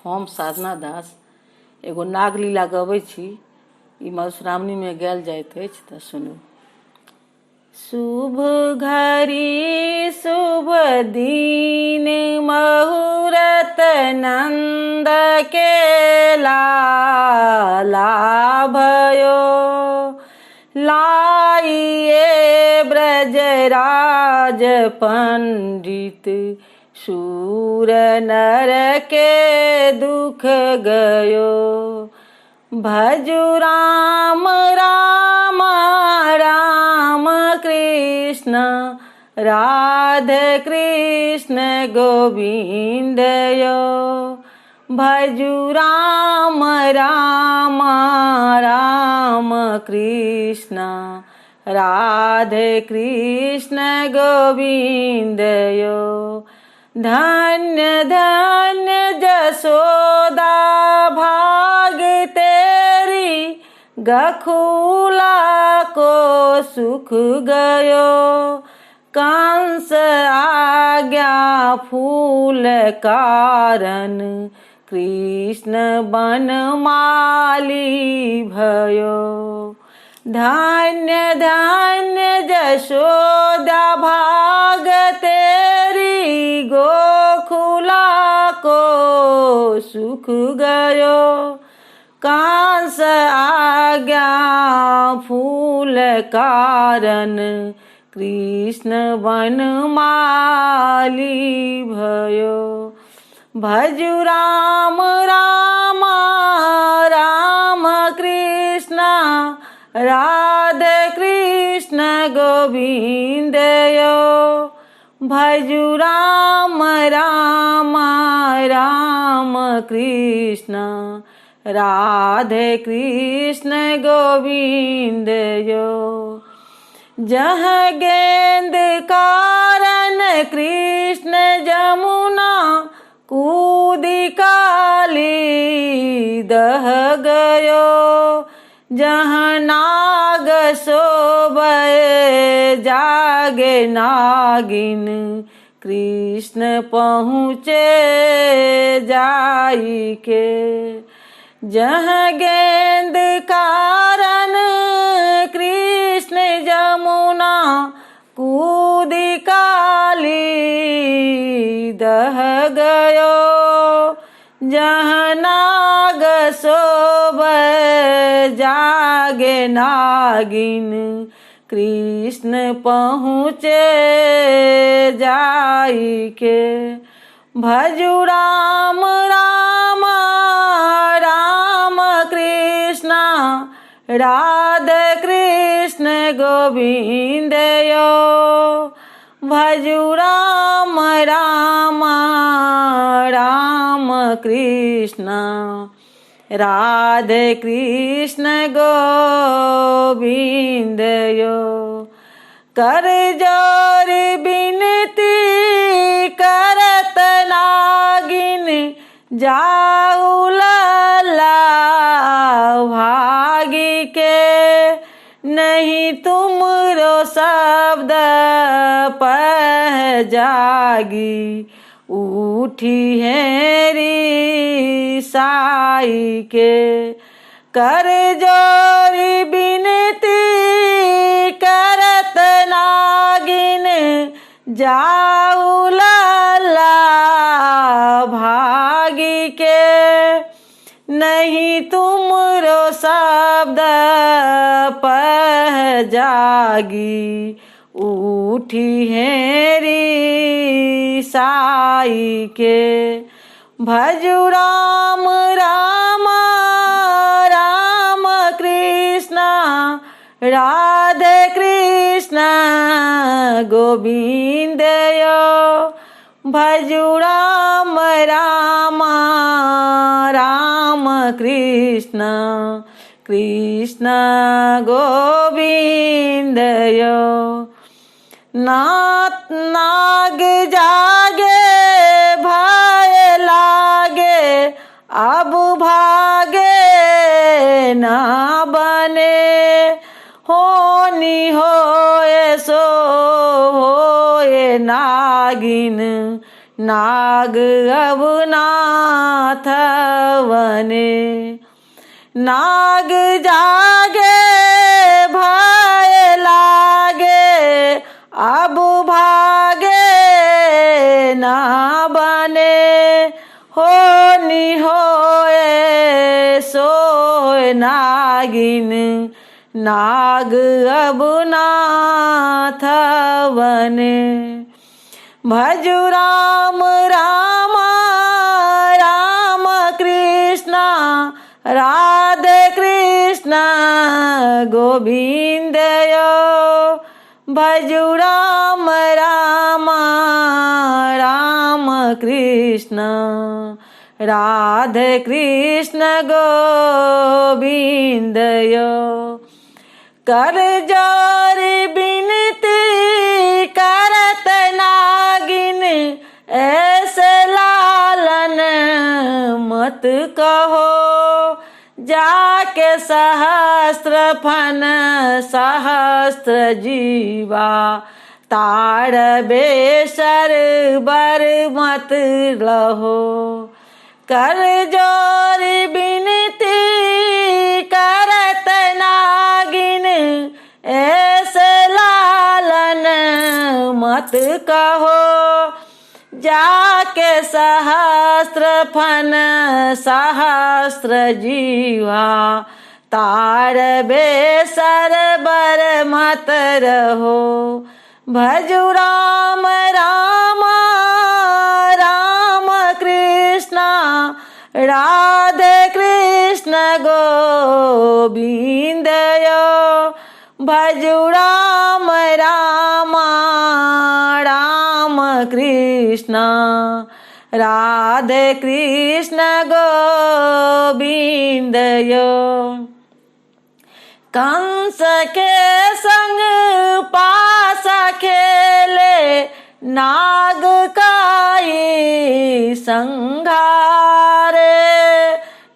हम साधना दास एगो नागलीला गबै छी। ई मधुश्रावणी में गायल जाइत अछि तऽ सुनू। शुभ घड़ी शुभ दिन मुहूर्त नंद के लाला भयो, लाइए ब्रजराज पंडित सूर नर के दुख गयो। भजु राम राम राम कृष्ण राधे कृष्ण गोविंद यो। भजु राम राम राम कृष्ण राधे कृष्ण गोविंद यो। धन्य धन्य जसोदा भाग तेरी, गखुला को सुख गयो। कंस आज्ञा फूल कारण, कृष्ण बनमाली भयो। धन्य धन्य जशोदा भाग तेरी, गोकुला को सुख गयो। कंस आज्ञा फूल कारण, कृष्ण बनमाली भयो। भजु राम राम राम कृष्ण राधे कृष्ण गोविंद यो। भजु राम राम राम कृष्ण राधे कृष्ण गोविंद यो। जह गेंद कारण कृष्ण जमुना, कूदी काली दह गयो। जहाँ नाग सोबे जागे नागिन, कृष्ण पहुँचे जाई के। जहाँ गेंद कारण कृष्ण जमुना, कूदी काली दह गयो। जहाँ नाग सोबे जागे नागिन, कृष्ण पहुँचे जाई के। भजु राम राम राम कृष्ण राधे कृष्ण गोविंद यो। भजु राम राम राम कृष्ण राधे कृष्ण गोविंद यो। कर जोर बिनती करत नागिन, जाऊ लला भागी के। नहीं तुमरो शब्द पह जागी, उठी हैरी साई के। कर जोरी बिनती करत नागिन, जाऊ लला भागी के। नहीं तुमरो शब्द पह जागी, उठी हैरी साई के। भजु राम राम राम कृष्ण राधे कृष्ण गोविंद यो। भजु राम राम राम कृष्ण कृष्ण गोविंद यो। नाथ नाग जागे भय लागे, अब भागे ना बने। होनी होए सो होए नागिन, नाग अब नाथ बने। नाग जागे भय लागे, अब भागे ना बने। हो निहोए सोए नागिन, नाग अब नाथ बने। भजु राम रामा राम कृष्णा, राधे कृष्ण गोविंदयो। भजु राम रामा राम कृष्ण, राधे कृष्ण गोविंदयो। कर जोर बिनती करत नागिन, ऐसे लालन मत कहो। जाके सहस्त्र फन सहस्त्र जीवा, ताड़बे सर बर मत लहो। कर जोर बिनती करत नागिन, ऐसे लालन मत कहो। जाके सहस्त्र फन सहस्त्र जीवा, ताड़बे सर बर मत रहो। भजु राम रामा राम कृष्णा, राधे कृष्ण गोविंदयो। भजु राम रामा राम कृष्ण, राधे कृष्ण गोविंदयो। कंस के संग पास खेले, नाग काई संघारे।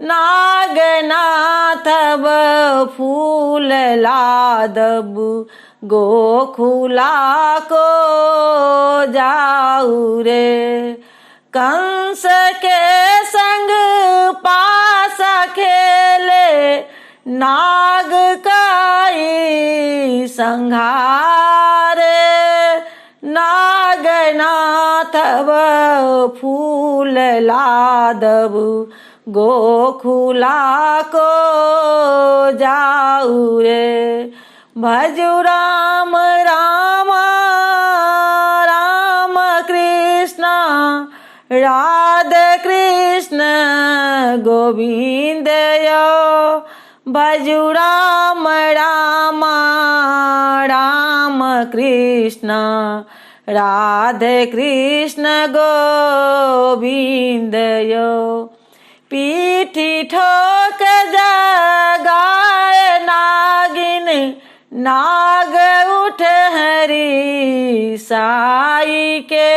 नागनाथ फूल लादब, गोखुला को जाऊ रे। कंस के संग पास खेले, नाग काई संघारे। नागनाथ फूल लादब, गोखुला को जाऊ रे। भजु राम रामा राम कृष्णा, राधे कृष्ण गोविंदयो। भजु राम रामा राम कृष्ण, राधे कृष्ण गोविंदयो। पीठी ठोक जगाए नागिन, नाग उठ हरि साई के।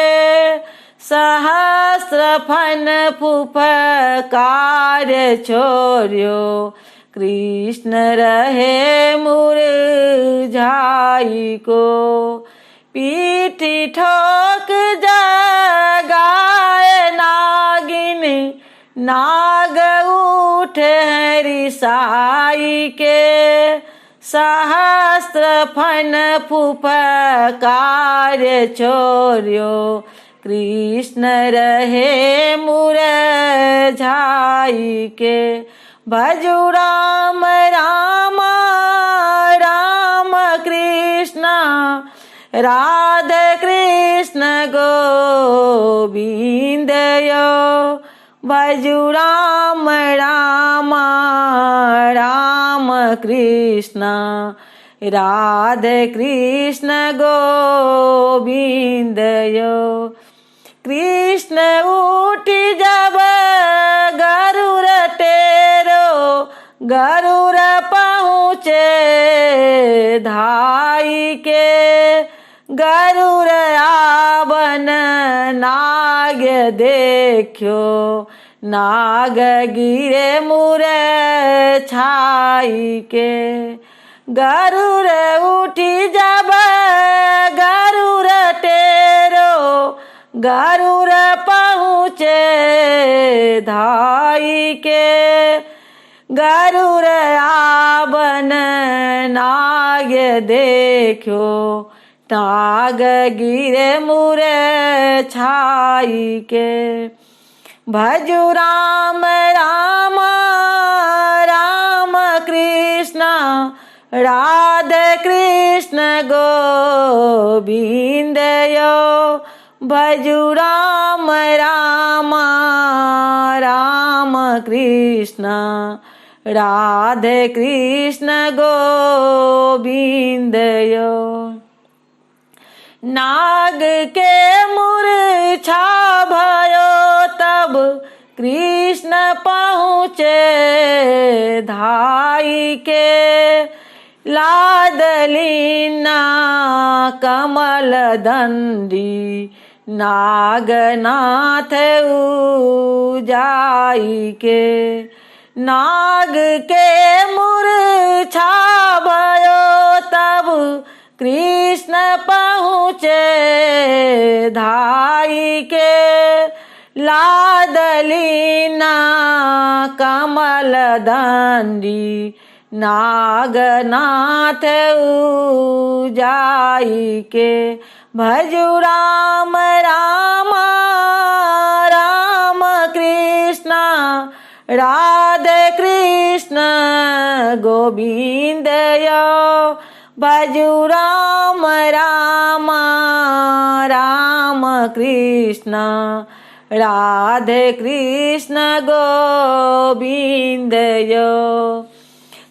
सहस्त्र फन फुफकार छोड़्यो, कृष्ण रहे मुरझाई को। पीठी ठोक जगाए नागिन, नाग उठ हरि साई के। सहस्त्र फन फुफकार छोड़्यो, कृष्ण रहे मुरझाई के। भजु राम रामा राम कृष्णा, राधे कृष्ण गोविंदयो। भजु राम रामा राम कृष्ण, राधे कृष्ण गोविंदयो। कृष्ण उठी जब गरुड़ टेरो, गरुड़ पहुँचे धाई के। गरुड़ आवन नाग देखो, नाग गिरे मुरझाई के। गरुड़ उठी जब गरुड़ टेरो, गरुड़ पहुँचे धाई के, गरुड़ आवन नाग देखो, नाग गिरे मुरे छाई के। भजु राम राम राम कृष्ण, राधे कृष्ण गोविंद यो। भजु राम राम राम कृष्ण, राधे कृष्ण गोविंद यो। नाग के मूर्छा भयो तब, कृष्ण पहुँचे धाई के। लादलीना कमल दंडी, नागनाथ उजाई के। नाग के मूर्छा भयो तब, कृष्ण पहुँचे धाई के। लादलीना कमल दंडी, नागनाथ उजाई के। भजु राम राम राम कृष्ण, राधे कृष्ण गोविंद यो। भजु राम राम राम कृष्ण, राधे कृष्ण गोविंद यो।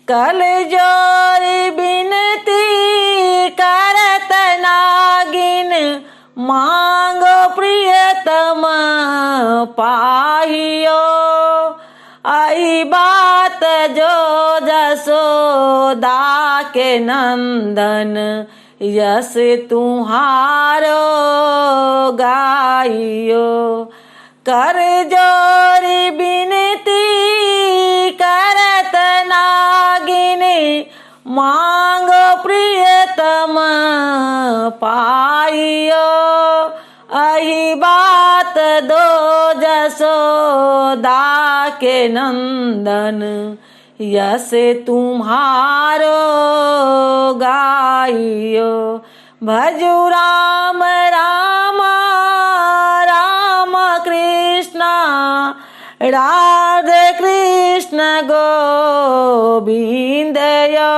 कल जोरी बिनती करत नागिन, मांगो प्रियतम पाहियो। आई बात जो जसोदा के नंदन, यस तुम्हारो गाइयो। कर जोरी बिनती करत नागिनी, मांगो प्रियतम पाइयो। अही बात दो जसोदा के नंदन, यस तुम्हारो गाइयो। भजु राम राम राम कृष्ण, राधे कृष्ण गोविंद यो।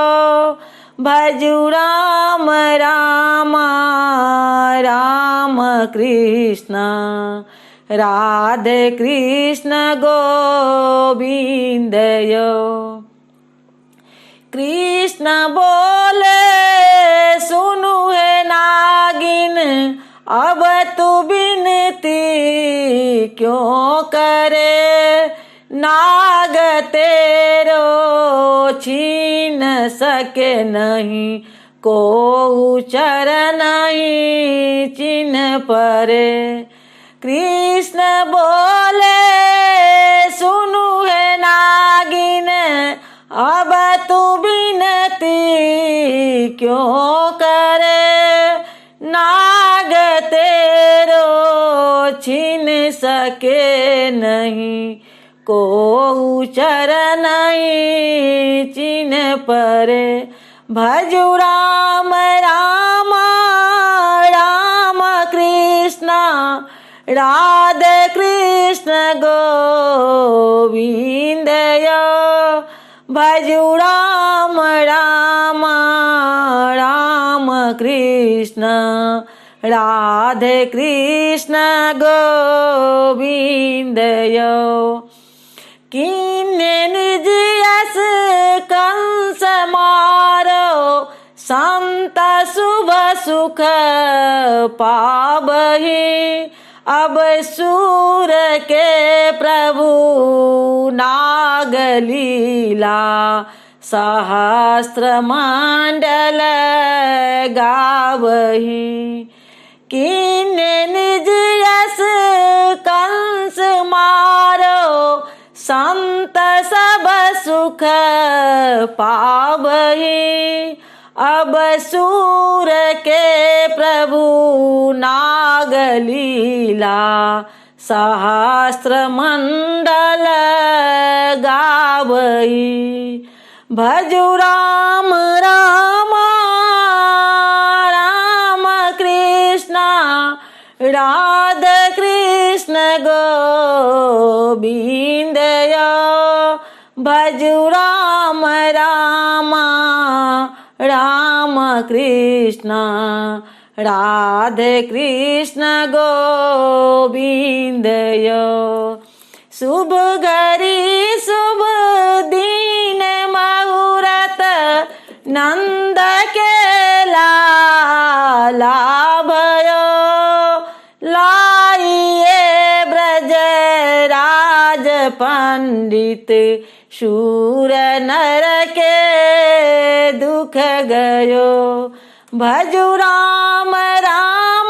भजु राम राम राम कृष्ण, राधे कृष्ण गोविंद यो। कृष्ण बोले सुनु है नागिन, अब तू बिनती क्यों करे। नाग तेरो छीन सके नहीं, को चरण नहीं चिन्ह परे। कृष्ण बोले सुनु है नागिन, अब तू बिनती क्यों करे। नाग तेरो छीन सके नहीं, को चरण नहीं चिन्ह परे। भजु राम राम राम कृष्ण, राधे कृष्ण गोविंद यो। भजु राम राम राम कृष्ण, राधे कृष्ण गोविंद यो। किन्ने निज यस कंस मारो, संत शुभ सुख पाबहि। अब सूर के प्रभु नाग लीला, सहस्त्र मंडल गावहि। किन्ने निज यस कंस मारो, संत सब सुख पावहि। अब सूर के प्रभु नागलीला सहस्त्र मंडल गावई। भजु राम राम राम कृष्ण राधा कृष्ण गोविंद। भजु राम राम राम कृष्ण राधे कृष्ण गोविंद। शुभ घड़ी शुभ दिन मुहूर्त नंद के लाला भयो। लाइए ब्रज राज पंडित शूर नर के दुख गयो। भजु राम राम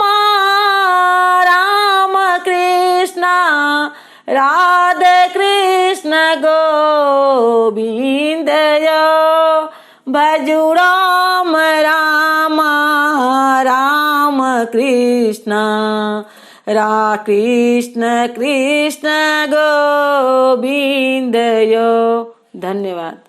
राम कृष्ण राधे कृष्ण गोविंद। भजु राम राम राम कृष्ण कृष्ण कृष्ण गोविंद। धन्यवाद।